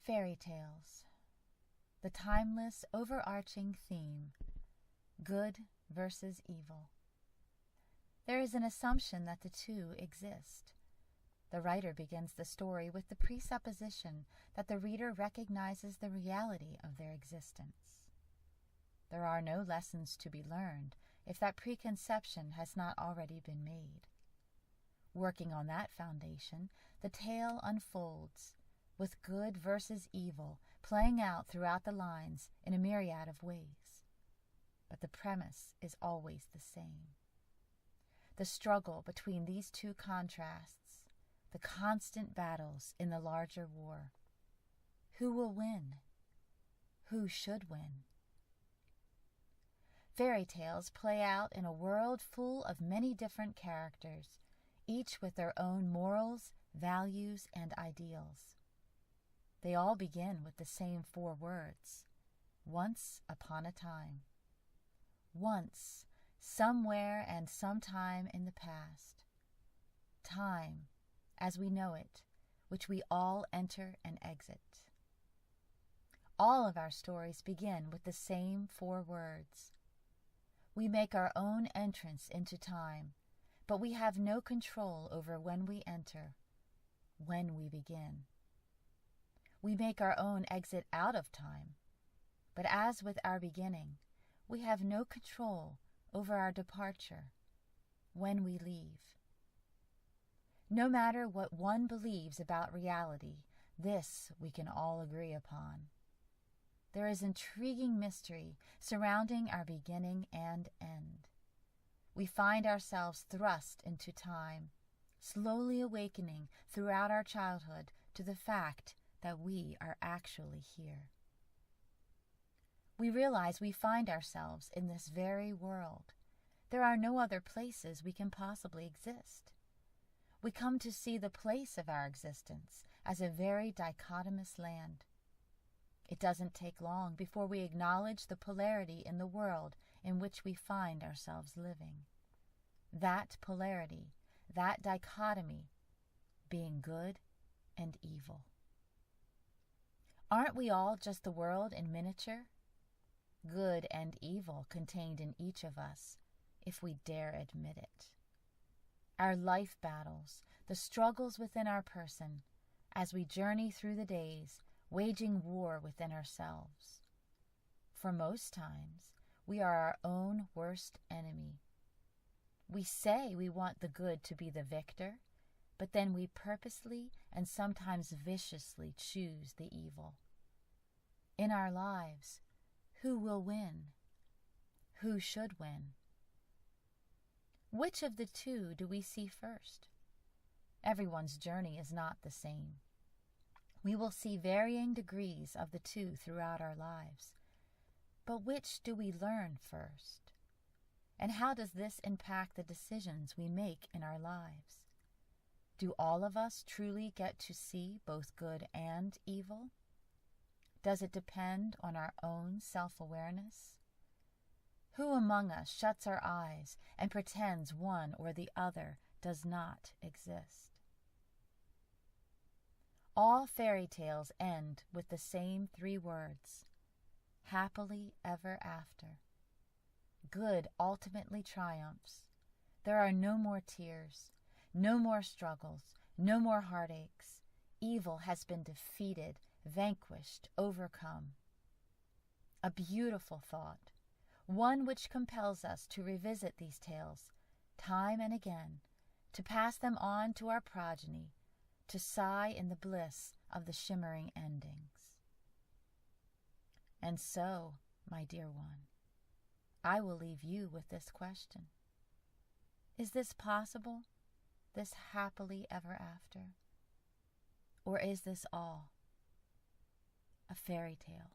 Fairy tales, the timeless overarching theme, good versus evil. There is an assumption that the two exist. The writer begins the story with the presupposition that the reader recognizes the reality of their existence. There are no lessons to be learned if that preconception has not already been made. Working on that foundation, the tale unfolds, with good versus evil playing out throughout the lines in a myriad of ways. But the premise is always the same. The struggle between these two contrasts, the constant battles in the larger war. Who will win? Who should win? Fairy tales play out in a world full of many different characters, each with their own morals, values, and ideals. They all begin with the same 4 words: once upon a time. Once, somewhere and sometime in the past. Time, as we know it, which we all enter and exit. All of our stories begin with the same 4 words. We make our own entrance into time, but we have no control over when we enter, when we begin. We make our own exit out of time, but as with our beginning, we have no control over our departure, when we leave. No matter what one believes about reality, this we can all agree upon. There is intriguing mystery surrounding our beginning and end. We find ourselves thrust into time, slowly awakening throughout our childhood to the fact that we are actually here. We realize we find ourselves in this very world. There are no other places we can possibly exist. We come to see the place of our existence as a very dichotomous land. It doesn't take long before we acknowledge the polarity in the world in which we find ourselves living. That polarity, that dichotomy, being good and evil. Aren't we all just the world in miniature? Good and evil contained in each of us, if we dare admit it. Our life battles, the struggles within our person, as we journey through the days, waging war within ourselves. For most times, we are our own worst enemy. We say we want the good to be the victor, but then we purposely and sometimes viciously choose the evil. In our lives, who will win? Who should win? Which of the two do we see first? Everyone's journey is not the same. We will see varying degrees of the two throughout our lives. But which do we learn first? And how does this impact the decisions we make in our lives? Do all of us truly get to see both good and evil? Does it depend on our own self-awareness? Who among us shuts our eyes and pretends one or the other does not exist? All fairy tales end with the same 3 words: happily ever after. Good ultimately triumphs. There are no more tears, no more struggles, no more heartaches. Evil has been defeated, vanquished, overcome. A beautiful thought, one which compels us to revisit these tales time and again, to pass them on to our progeny, to sigh in the bliss of the shimmering endings. And so, my dear one, I will leave you with this question. Is this possible, this happily ever after? Or is this all a fairy tale?